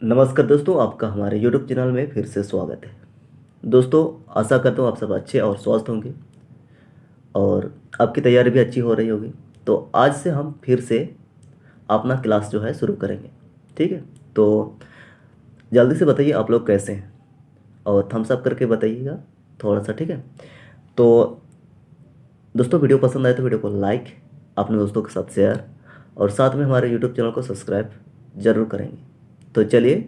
नमस्कार दोस्तों, आपका हमारे YouTube चैनल में फिर से स्वागत है। दोस्तों, आशा करता हूँ आप सब अच्छे और स्वस्थ होंगे और आपकी तैयारी भी अच्छी हो रही होगी। तो आज से हम फिर से अपना क्लास जो है शुरू करेंगे। ठीक है, तो जल्दी से बताइए आप लोग कैसे हैं और थम्स अप करके बताइएगा थोड़ा सा। ठीक है, तो दोस्तों वीडियो पसंद आए तो वीडियो को लाइक, अपने दोस्तों के साथ शेयर और साथ में हमारे यूट्यूब चैनल को सब्सक्राइब जरूर करेंगे। तो चलिए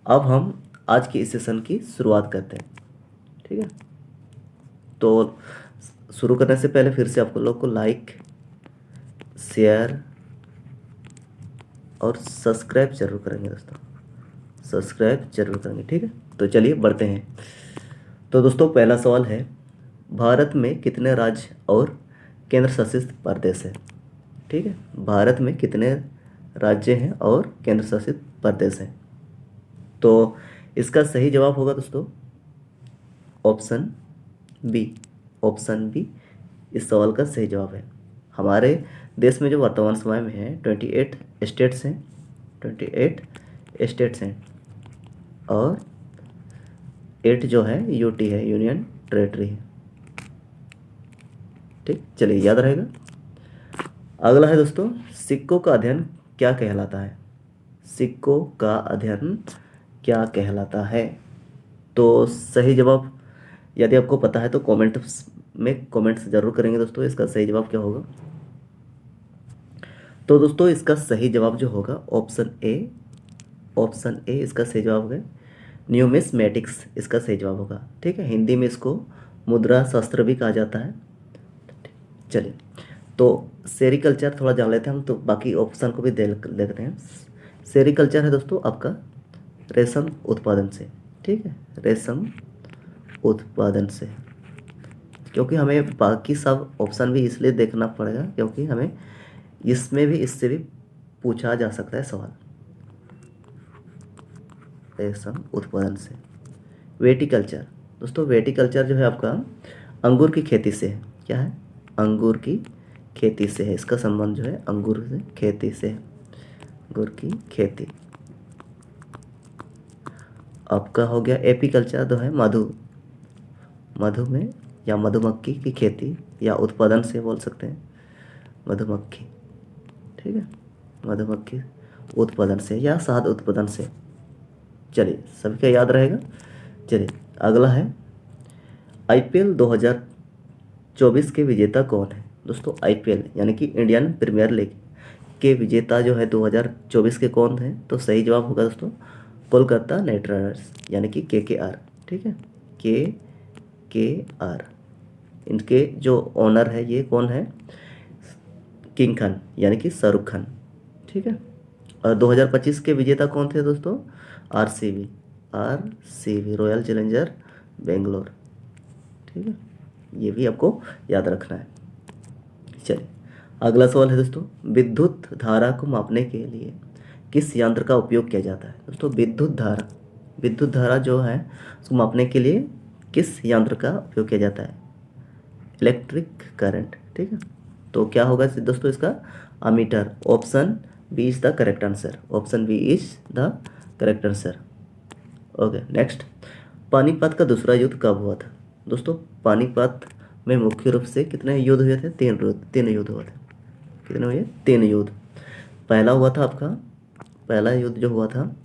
अब हम आज की इस सेशन की शुरुआत करते हैं। ठीक है, तो शुरू करने से पहले फिर से आपको लोग को लाइक, शेयर और सब्सक्राइब जरूर करेंगे दोस्तों, सब्सक्राइब जरूर करेंगे। ठीक है, तो चलिए बढ़ते हैं। तो दोस्तों पहला सवाल है, भारत में कितने राज्य और केंद्र शासित प्रदेश है? ठीक है, भारत में कितने राज्य हैं और केंद्र शासित प्रदेश हैं? तो इसका सही जवाब होगा दोस्तों ऑप्शन बी। ऑप्शन बी इस सवाल का सही जवाब है। हमारे देश में जो वर्तमान समय में है 28 स्टेट्स हैं, 28 स्टेट्स हैं और 8 जो है यूटी है, यूनियन टेरेटरी है। ठीक, चलिए याद रहेगा। अगला है दोस्तों, सिक्कों का अध्ययन क्या कहलाता है? सिक्कों का अध्ययन क्या कहलाता है? तो सही जवाब यदि आपको पता है तो कमेंट्स जरूर करेंगे दोस्तों, इसका सही जवाब क्या होगा। तो दोस्तों इसका सही जवाब जो होगा ऑप्शन ए। ऑप्शन ए इसका सही जवाब होगा, न्यूमिस्मेटिक्स इसका सही जवाब होगा। ठीक है, हिंदी में इसको मुद्रा शास्त्र भी कहा जाता है। चलिए, तो सेरिकल्चर थोड़ा जान लेते हैं हम, तो बाकी ऑप्शन को भी देखते हैं। सेरिकल्चर है दोस्तों आपका रेशम उत्पादन से। ठीक है, रेशम उत्पादन से, क्योंकि हमें बाकी सब ऑप्शन भी इसलिए देखना पड़ेगा क्योंकि हमें इसमें भी इससे भी पूछा जा सकता है सवाल। रेशम उत्पादन से। वेटिकल्चर दोस्तों, वेटिकल्चर जो है आपका अंगूर की खेती से है। क्या है? अंगूर की खेती से है, इसका संबंध जो है अंगूर से खेती से है, अंगूर की खेती। आपका हो गया एपीकल्चर जो है मधु में या मधुमक्खी की खेती या उत्पादन से बोल सकते हैं, मधुमक्खी। ठीक है, मधुमक्खी उत्पादन से या शहद उत्पादन से। चलिए सभी का याद रहेगा। चलिए अगला है, आईपीएल 2024 के विजेता कौन है? दोस्तों आईपीएल यानी कि इंडियन प्रीमियर लीग के विजेता जो है 2024 के कौन है? तो सही जवाब होगा दोस्तों कोलकाता नाइट राइडर्स यानी कि केकेआर। ठीक है, केकेआर। इनके जो ओनर है ये कौन है? किंग खान यानी कि शाहरुख खान। ठीक है, और 2025 के विजेता कौन थे दोस्तों? RCB, RCB royal challenger Bangalore. ठीक है, ये भी आपको याद रखना है। चलिए अगला सवाल है दोस्तों, विद्युत धारा को मापने के लिए किस यंत्र का उपयोग किया जाता है? दोस्तों विद्युत धारा जो है उसको मापने के लिए किस यंत्र का उपयोग किया जाता है? Electric current. ठीक है, तो क्या होगा दोस्तों इसका? Ammeter. Option B is the correct answer. Option B is the correct answer. Okay, next, Panipat का दूसरा युद्ध कब हुआ था? दोस्तों पानीपत में मुख्य रूप से कितने युद्ध हुए थे? तीन युद्ध हुए थे। कितने हुए? 3 युद्ध। पहला हुआ था आपका, पहला युद्ध जो हुआ था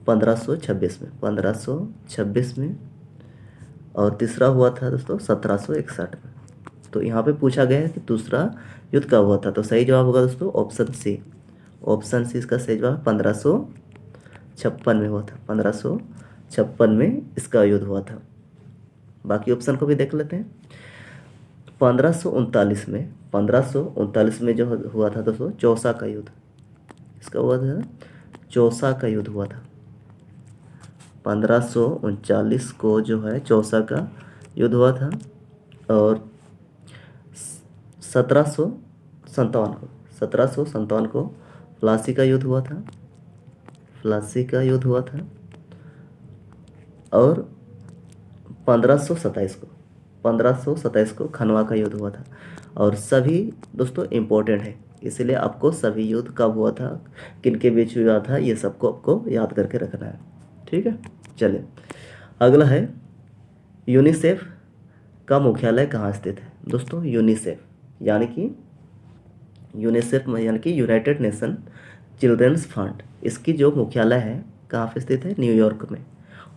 1526 में, 1526 में, और तीसरा हुआ था दोस्तों 1761 में। तो यहाँ पे पूछा गया है कि दूसरा युद्ध कब हुआ था, तो सही जवाब होगा दोस्तों ऑप्शन सी। ऑप्शन सी इसका सही जवाब 1556 में हुआ था, 1556 में इसका युद्ध हुआ था। बाकी ऑप्शन को भी देख लेते हैं। 1539 में जो हुआ था दोस्तों चौसा का युद्ध, इसका हुआ था चौसा का युद्ध हुआ था। 1539 को जो है चौसा का युद्ध हुआ था, और 1757 को प्लासी का युद्ध हुआ था, प्लासी का युद्ध हुआ था, और 1527 को खनवा का युद्ध हुआ था। और सभी दोस्तों इम्पोर्टेंट है, इसीलिए आपको सभी युद्ध कब हुआ था, किनके बीच हुआ था, ये सबको आपको याद करके रखना है। ठीक है, चलिए अगला है यूनिसेफ का मुख्यालय कहाँ स्थित है। दोस्तों यूनिसेफ यानी कि यूनाइटेड नेशन चिल्ड्रंस फंड, इसकी जो मुख्यालय है कहाँ पे स्थित है, न्यूयॉर्क में।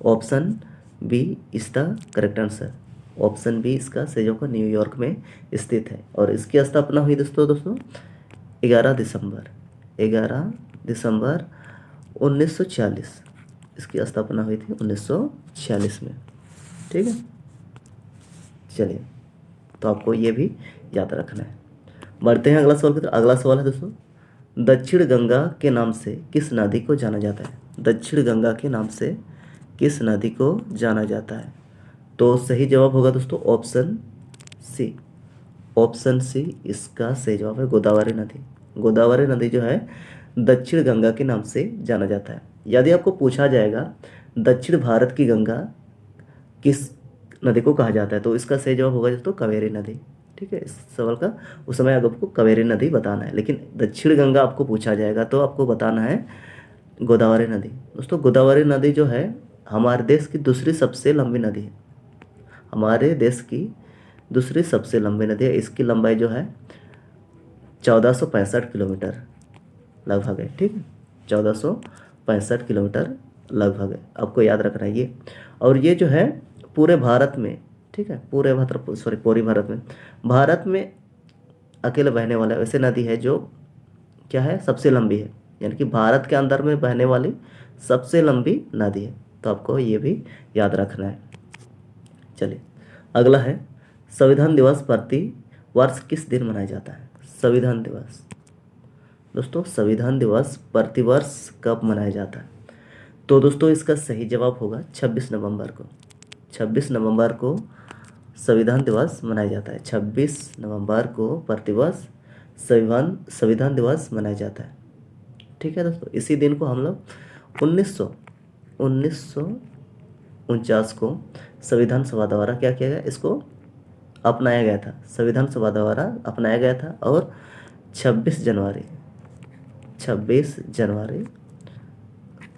Option B is the correct answer. Option B इसका सही होगा, न्यूयॉर्क में स्थित है। और इसकी स्थापना हुई दोस्तों 11 दिसंबर 1946, इसकी स्थापना हुई थी 1946 में। ठीक है, चलिए तो आपको ये भी याद रखना है। बढ़ते हैं अगला सवाल की तरफ। अगला सवाल है दोस्तों, दक्षिण गंगा के नाम से किस नदी को जाना जाता है। दक्षिण गंगा के नाम से किस नदी को जाना जाता है। तो सही जवाब होगा दोस्तों ऑप्शन सी। ऑप्शन सी इसका सही जवाब है, गोदावरी नदी। गोदावरी नदी जो है दक्षिण गंगा के नाम से जाना जाता है। यदि आपको पूछा जाएगा दक्षिण भारत की गंगा किस नदी को कहा जाता है, तो इसका सही जवाब होगा दोस्तों कावेरी नदी। ठीक है, इस सवाल का उस समय आपको कावेरी नदी बताना है, लेकिन दक्षिण गंगा आपको पूछा जाएगा तो आपको बताना है गोदावरी नदी। दोस्तों गोदावरी नदी जो है हमारे देश की दूसरी सबसे लंबी नदी है। हमारे देश की दूसरी सबसे लंबी नदी है। इसकी लंबाई जो है 1465 किलोमीटर लगभग है। ठीक है, 1465 किलोमीटर लगभग है, आपको याद रखना है ये। और ये जो है पूरे भारत में, ठीक है, पूरे भारत में अकेले बहने वाला ऐसे नदी है जो क्या है, सबसे लंबी है, यानी कि भारत के अंदर में बहने वाली सबसे लंबी नदी है। तो आपको ये भी याद रखना है। चलिए अगला है, संविधान दिवस प्रति वर्ष किस दिन मनाया जाता है। संविधान दिवस दोस्तों, संविधान दिवस प्रतिवर्ष कब मनाया जाता है। तो दोस्तों इसका सही जवाब होगा 26 नवंबर को। 26 नवंबर को संविधान दिवस मनाया जाता है। 26 नवंबर को प्रतिवर्ष संविधान दिवस मनाया जाता है। ठीक है दोस्तों, इसी दिन को हम लोग 1949 को संविधान सभा द्वारा क्या किया गया, इसको अपनाया गया था। संविधान सभा द्वारा अपनाया गया था और 26 जनवरी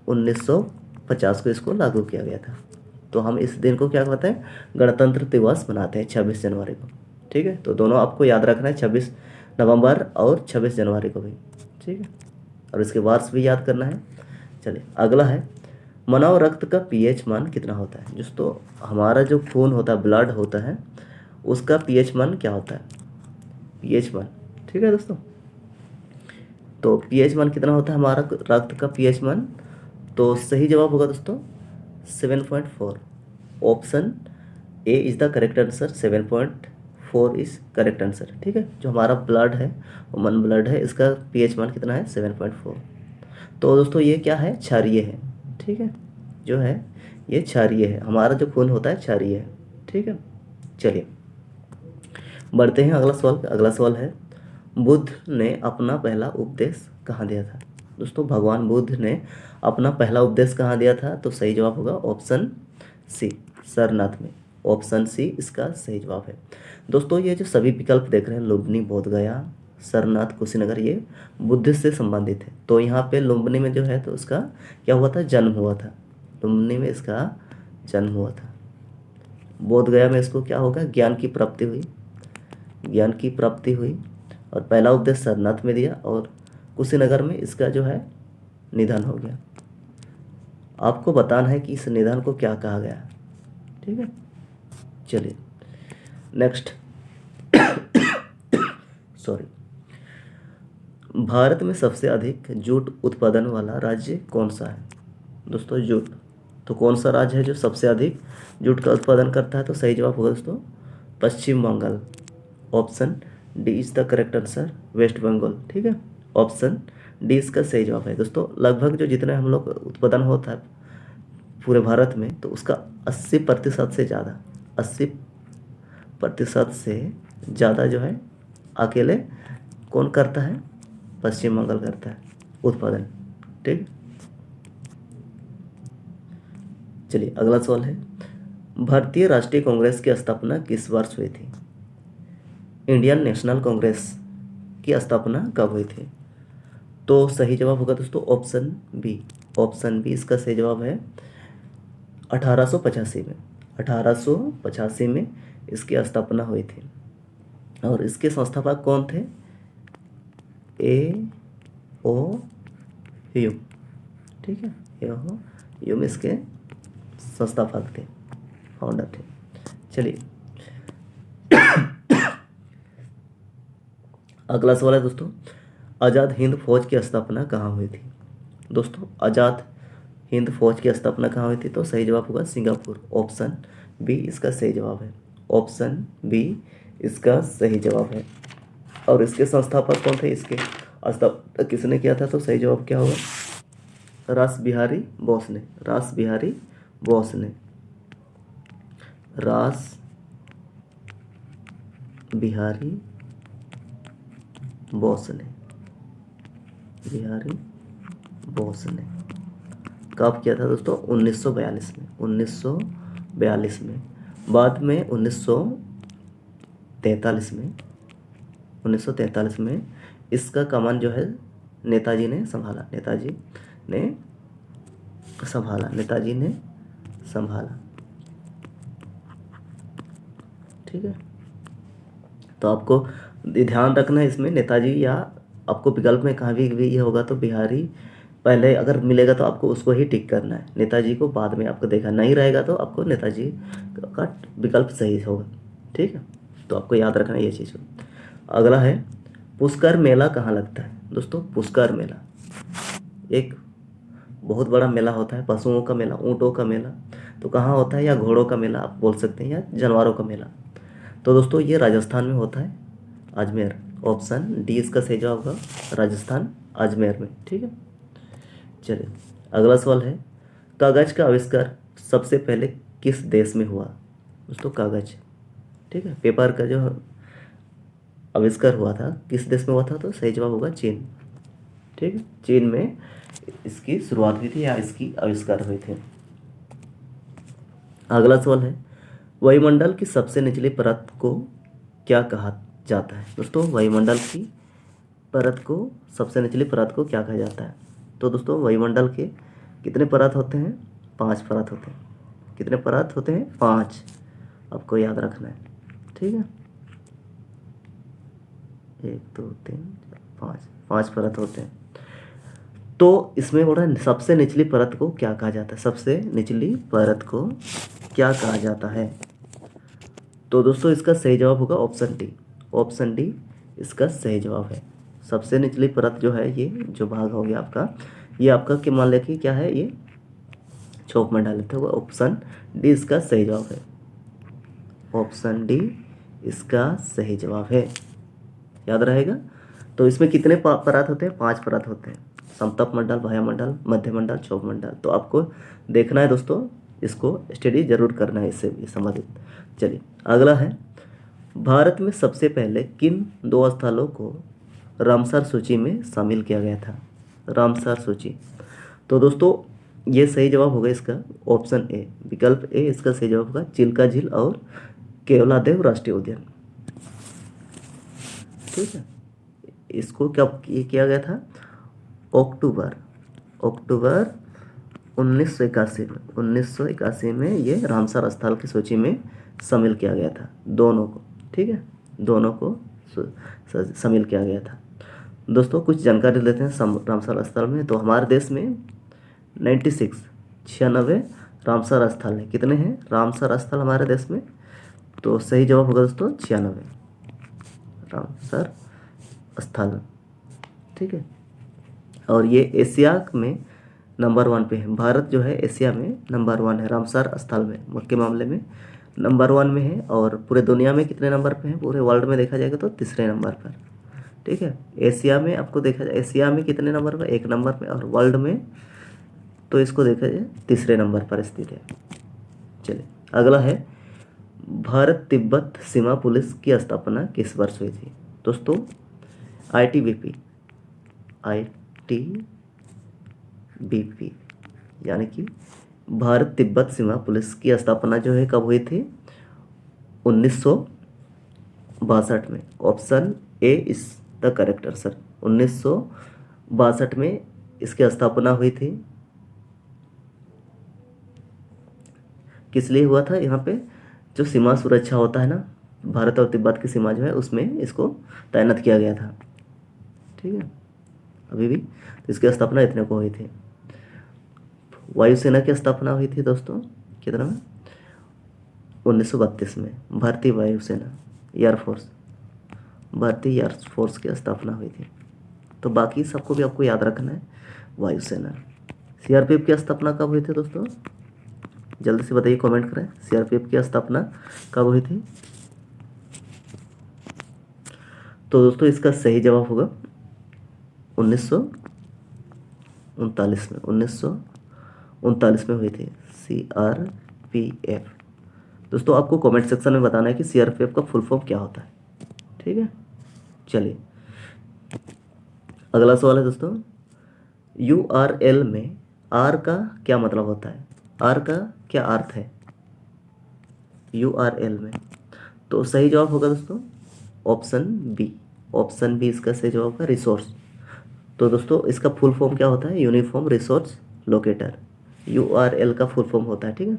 1950 को इसको लागू किया गया था। तो हम इस दिन को क्या कहते हैं, गणतंत्र दिवस मनाते हैं 26 जनवरी को। ठीक है, तो दोनों आपको याद रखना है, 26 नवंबर और 26 जनवरी को भी। ठीक है, और इसके वर्ष भी याद करना है। चलिए अगला है, मानव रक्त का पीएच मान कितना होता है। दोस्तों हमारा जो खून होता है, ब्लड होता है, उसका पीएच मान क्या होता है, पीएच मान। ठीक है दोस्तों, तो पीएच मान कितना होता है हमारा रक्त का पीएच मान। तो सही जवाब होगा दोस्तों 7.4। Option A is the correct answer. 7.4 is correct answer. ठीक है, जो हमारा ब्लड है, ह्यूमन ब्लड है, इसका पीएच मान कितना है 7.4। तो दोस्तों ये क्या है, क्षारीय है। ठीक है, जो है ये क्षारीय है, हमारा जो खून होता है क्षारीय है। ठीक है, चलिए बढ़ते हैं अगला सवाल। अगला सवाल है, बुद्ध ने अपना पहला उपदेश कहाँ दिया था। दोस्तों भगवान बुद्ध ने अपना पहला उपदेश कहाँ दिया था। तो सही जवाब होगा ऑप्शन सी, सारनाथ में। ऑप्शन सी इसका सही जवाब है। दोस्तों ये जो सभी विकल्प देख रहे हैं, लुम्बिनी, बोधगया, सारनाथ, कुशीनगर, ये बुद्ध से संबंधित है। तो यहाँ पे लुम्बिनी में जो है तो उसका क्या हुआ था, जन्म हुआ था। लुम्बिनी में इसका जन्म हुआ था। बोधगया में इसको क्या होगा, ज्ञान की प्राप्ति हुई और पहला उपदेश सारनाथ में दिया, और कुशीनगर में इसका जो है निधन हो गया। आपको बताना है कि इस निधन को क्या कहा गया। ठीक है, चलिए नेक्स्ट सॉरी, भारत में सबसे अधिक जूट उत्पादन वाला राज्य कौन सा है। दोस्तों जूट, तो कौन सा राज्य है जो सबसे अधिक जूट का उत्पादन करता है। तो सही जवाब होगा दोस्तों Paschim Bengal. Option D is the correct answer, West Bengal. ठीक है, ऑप्शन डी इसका सही जवाब है। दोस्तों लगभग जो जितने हम लोग उत्पादन होता है पूरे भारत में, तो उसका 80% से ज़्यादा 80% से ज़्यादा जो है अकेले कौन करता है, पश्चिम बंगाल करता है उत्पादन। ठीक, चलिए अगला सवाल है, भारतीय राष्ट्रीय कांग्रेस की स्थापना किस वर्ष हुई थी। इंडियन नेशनल कांग्रेस की स्थापना कब हुई थी? तो सही जवाब होगा दोस्तों ऑप्शन बी। ऑप्शन बी इसका सही जवाब है 1885 में। 1885 में इसकी स्थापना हुई थी। और इसके संस्थापक कौन थे? ए ओ ह्यूम। ठीक है, ए ओ ह्यूम इसके संस्थापक थे, फाउंडर थे। चलिए अगला सवाल है दोस्तों, आज़ाद हिंद फौज की स्थापना कहाँ हुई थी? दोस्तों आज़ाद हिंद फौज की स्थापना कहाँ हुई थी? तो सही जवाब होगा सिंगापुर। ऑप्शन बी इसका सही जवाब है। ऑप्शन बी इसका सही जवाब है। और इसके संस्थापक कौन थे? इसके स्थापना किसने किया था? तो सही जवाब क्या होगा? रास बिहारी बोस ने। रास बिहारी बोस ने। रास बिहारी बोस ने। बिहारी बोस ने कब किया था दोस्तों? 1942 में। 1942 में। बाद में 1943 में 1943 में इसका कमान जो है नेताजी ने संभाला। नेताजी ने संभाला। ठीक है, तो आपको ध्यान रखना है इसमें नेताजी, या आपको विकल्प में कहाँ भी ये होगा तो बिहारी पहले अगर मिलेगा तो आपको उसको ही टिक करना है, नेताजी को बाद में आपको देखा नहीं रहेगा तो आपको नेताजी का विकल्प सही होगा। ठीक है, तो आपको याद रखना ये चीज़। अगला है पुष्कर मेला कहाँ लगता है? दोस्तों पुष्कर मेला एक बहुत बड़ा मेला होता है, पशुओं का मेला, ऊँटों का मेला। तो कहाँ होता है? या घोड़ों का मेला आप बोल सकते हैं, या जानवरों का मेला। तो दोस्तों ये राजस्थान में होता है, अजमेर। ऑप्शन डी इसका सही जवाब होगा, राजस्थान अजमेर में। ठीक है, चलिए अगला सवाल है, कागज का आविष्कार सबसे पहले किस देश में हुआ? दोस्तों कागज, ठीक है, पेपर का जो आविष्कार हुआ था किस देश में हुआ था? तो सही जवाब होगा चीन। ठीक है, चीन में इसकी शुरुआत हुई थी या इसकी आविष्कार हुए थे। अगला सवाल है, वायुमंडल की सबसे निचली परत को क्या कहा जाता है? दोस्तों वायुमंडल की परत को, सबसे निचली परत को क्या कहा जाता है? तो दोस्तों वायुमंडल के कितने परत होते हैं? 5 परत होते हैं। कितने परत होते हैं? 5। आपको याद रखना है। ठीक है, 1 2 3 4 5 परत होते हैं। तो इसमें बोल रहा है सबसे निचली परत को क्या कहा जाता है? सबसे निचली परत को क्या कहा जाता है? तो दोस्तों इसका सही जवाब होगा ऑप्शन डी। ऑप्शन डी इसका सही जवाब है। सबसे निचली परत जो है, ये जो भाग हो गया आपका, ये आपका कि मान लें कि क्या है, ये चौक में डाल लेते होगा। ऑप्शन डी इसका सही जवाब है। ऑप्शन डी इसका सही जवाब है, याद रहेगा। तो इसमें कितने परत होते हैं? 5 परत होते हैं, समतप मंडल, वायुमंडल, मध्य मंडल, चौक मंडल। तो आपको देखना है दोस्तों, इसको स्टडी जरूर करना है इससे संबंधित। चलिए अगला है, भारत में सबसे पहले किन 2 स्थलों को रामसर सूची में शामिल किया गया था? रामसर सूची। तो दोस्तों ये सही जवाब होगा इसका ऑप्शन ए, विकल्प ए इसका सही जवाब होगा चिल्का झील और केवलादेव राष्ट्रीय उद्यान। ठीक है, इसको कब ये किया गया था? अक्टूबर 1981 में ये रामसर स्थल की सूची में शामिल किया गया था, दोनों को। ठीक है, दोनों को शामिल किया गया था। दोस्तों कुछ जानकारी लेते हैं रामसर स्थल में। तो हमारे देश में 96 रामसर स्थल है। कितने हैं रामसर स्थल हमारे देश में? तो सही जवाब होगा दोस्तों 96 रामसर स्थल। ठीक है, और ये एशिया में नंबर 1 पे है। भारत जो है एशिया में नंबर 1 है, रामसर स्थल में के मामले में नंबर 1 में है। और पूरे दुनिया में कितने नंबर पे है? पूरे वर्ल्ड में देखा जाएगा तो 3रे नंबर पर। ठीक है, एशिया में आपको देखा जाए, एशिया में कितने नंबर पर? 1 नंबर पे। और वर्ल्ड में तो इसको देखा जाए 3रे नंबर पर स्थित है। चलिए अगला है, भारत तिब्बत सीमा पुलिस की स्थापना किस वर्ष हुई थी? दोस्तों ITBP यानी कि भारत तिब्बत सीमा पुलिस की स्थापना जो है कब हुई थी? 1962 में। ऑप्शन ए इस द करेक्ट आंसर। 1962 में इसकी स्थापना हुई थी। किस लिए हुआ था? यहाँ पे जो सीमा सुरक्षा होता है ना, भारत और तिब्बत की सीमा जो है, उसमें इसको तैनात किया गया था। ठीक है, अभी भी तो इसकी स्थापना इतने को हुई थी। वायुसेना की स्थापना हुई थी दोस्तों कितना में? 1932 में भारतीय वायुसेना, एयरफोर्स, भारतीय एयरफोर्स की स्थापना हुई थी। तो बाकी सबको भी आपको याद रखना है। वायुसेना। सीआरपीएफ की स्थापना कब हुई थी दोस्तों? जल्दी से बताइए, कमेंट करें। सीआरपीएफ की स्थापना कब हुई थी? तो दोस्तों इसका सही जवाब होगा 1939 में। 1939 में हुई थी सीआरपीएफ। दोस्तों आपको कमेंट सेक्शन में बताना है कि सीआरपीएफ का फुल फॉर्म क्या होता है। ठीक है, चलिए अगला सवाल है दोस्तों, यूआरएल में आर का क्या मतलब होता है? आर का क्या अर्थ है यूआरएल में? तो सही जवाब होगा दोस्तों ऑप्शन बी। ऑप्शन बी इसका सही जवाब होगा, रिसोर्स। तो दोस्तों इसका फुल फॉर्म क्या होता है? Uniform resource locator. यूआरएल का फुल फॉर्म होता है, ठीक है,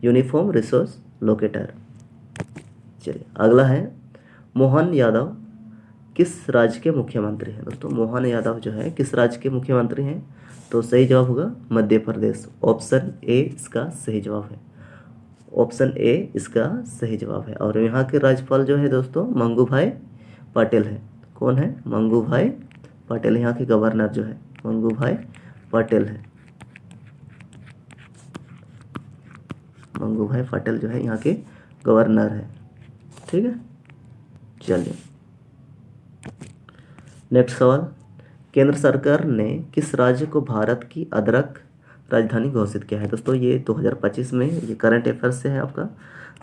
यूनिफॉर्म रिसोर्स लोकेटर। चलिए अगला है, मोहन यादव किस राज्य के मुख्यमंत्री हैं? दोस्तों मोहन यादव जो है किस राज्य के मुख्यमंत्री हैं? तो सही जवाब होगा मध्य प्रदेश। ऑप्शन ए इसका सही जवाब है। ऑप्शन ए इसका सही जवाब है। और यहाँ के राज्यपाल जो है दोस्तों मंगू भाई पटेल है। कौन है? मंगू भाई पटेल। यहाँ के गवर्नर जो है मंगू भाई पटेल है। मंगू भाई पटेल जो है यहाँ के गवर्नर है। ठीक है, चलिए नेक्स्ट सवाल, केंद्र सरकार ने किस राज्य को भारत की अदरक राजधानी घोषित किया है? दोस्तों ये 2025 में, ये करंट अफेयर्स से है आपका।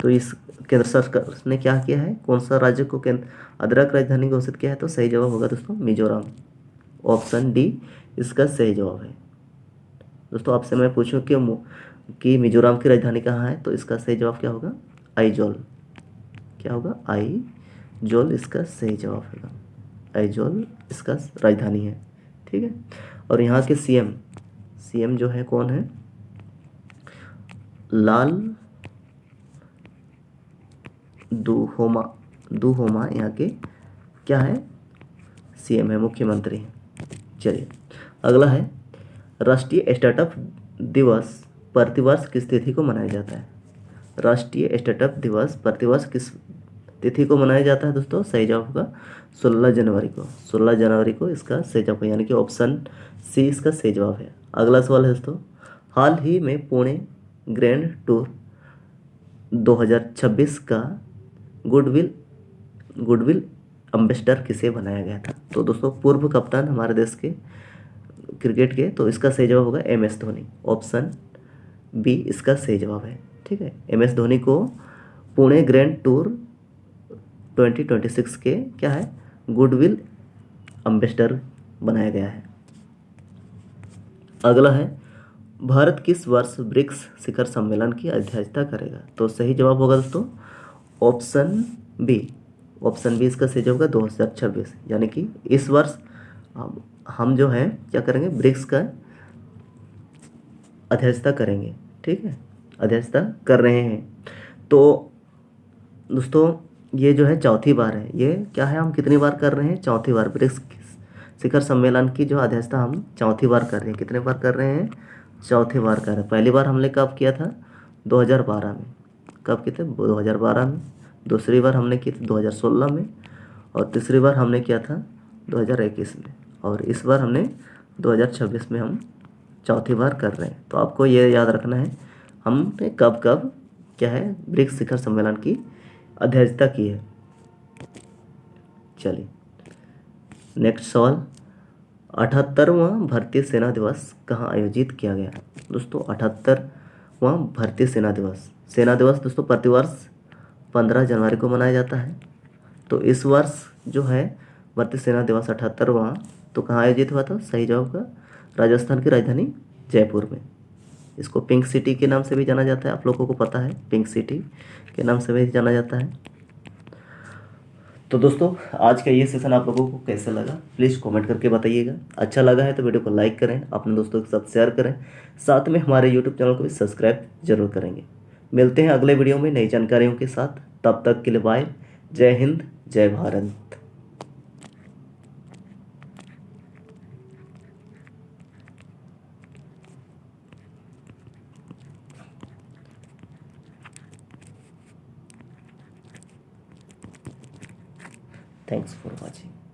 तो इस केंद्र सरकार ने क्या किया है, कौन सा राज्य को अदरक राजधानी घोषित किया है? तो सही जवाब होगा दोस्तों मिजोरम। ऑप्शन डी इसका सही जवाब है। दोस्तों आपसे मैं पूछूं कि मिजोरम की राजधानी कहाँ है? तो इसका सही जवाब क्या होगा? आइजोल। क्या होगा? आइजोल इसका सही जवाब होगा। आइजोल इसका राजधानी है। ठीक है, और यहाँ के सीएम जो है कौन है? लाल दुहोमा यहाँ के क्या है? सीएम है, मुख्यमंत्री हैं। चलिए अगला है, राष्ट्रीय स्टार्टअप दिवस प्रतिवर्ष किस तिथि को मनाया जाता है? राष्ट्रीय स्टार्टअप दिवस प्रतिवर्ष किस तिथि को मनाया जाता है? दोस्तों सही जवाब होगा 16 जनवरी को। 16 जनवरी को इसका सही जवाब है, यानी कि ऑप्शन सी इसका सही जवाब है। अगला सवाल है दोस्तों, हाल ही में पुणे ग्रैंड टूर 2026 का गुडविल एम्बेसडर किसे बनाया गया था? तो दोस्तों पूर्व कप्तान हमारे देश के क्रिकेट के, तो इसका सही जवाब होगा MS धोनी। ऑप्शन बी इसका सही जवाब है। ठीक है, MS धोनी को पुणे ग्रैंड टूर 2026 के क्या है, गुडविल एम्बेसडर बनाया गया है। अगला है, भारत किस वर्ष ब्रिक्स शिखर सम्मेलन की अध्यक्षता करेगा? तो सही जवाब होगा दोस्तों ऑप्शन बी। ऑप्शन बी इसका सही जवाब होगा 2026, यानी कि इस वर्ष हम जो है क्या करेंगे, ब्रिक्स का अध्यक्षता करेंगे। ठीक है, अध्यक्षता कर रहे हैं। तो दोस्तों ये जो है चौथी बार है। ये क्या है, हम कितनी बार कर रहे हैं? चौथी बार। ब्रिक्स शिखर सम्मेलन की जो अध्यक्षता हम चौथी बार कर रहे हैं। कितने बार कर रहे हैं? चौथी बार कर रहे हैं। पहली बार हमने कब किया था? 2012 में। कब किए थे? 2012 में। दूसरी बार हमने की थी 2016 में, और तीसरी बार हमने किया था 2021 में, और इस बार हमने 2026 में हम चौथी बार कर रहे हैं। तो आपको ये याद रखना है हमने कब कब क्या है, ब्रिक्स शिखर सम्मेलन की अध्यक्षता की है। चलिए नेक्स्ट सवाल, 78वां भारतीय सेना दिवस कहाँ आयोजित किया गया? दोस्तों 78वां भारतीय सेना दिवस दोस्तों प्रतिवर्ष 15 जनवरी को मनाया जाता है। तो इस वर्ष जो है भारतीय सेना दिवस 78वां, तो कहाँ आयोजित हुआ था? सही जवाब का राजस्थान की राजधानी जयपुर में। इसको पिंक सिटी के नाम से भी जाना जाता है, आप लोगों को पता है, पिंक सिटी के नाम से भी जाना जाता है। तो दोस्तों आज का ये सेशन आप लोगों को कैसा लगा प्लीज़ कमेंट करके बताइएगा। अच्छा लगा है तो वीडियो को लाइक करें, अपने दोस्तों के साथ शेयर करें, साथ में हमारे यूट्यूब चैनल को भी सब्सक्राइब जरूर करेंगे। मिलते हैं अगले वीडियो में नई जानकारियों के साथ, तब तक के लिए बाय। जय हिंद, जय भारत। Thanks for watching.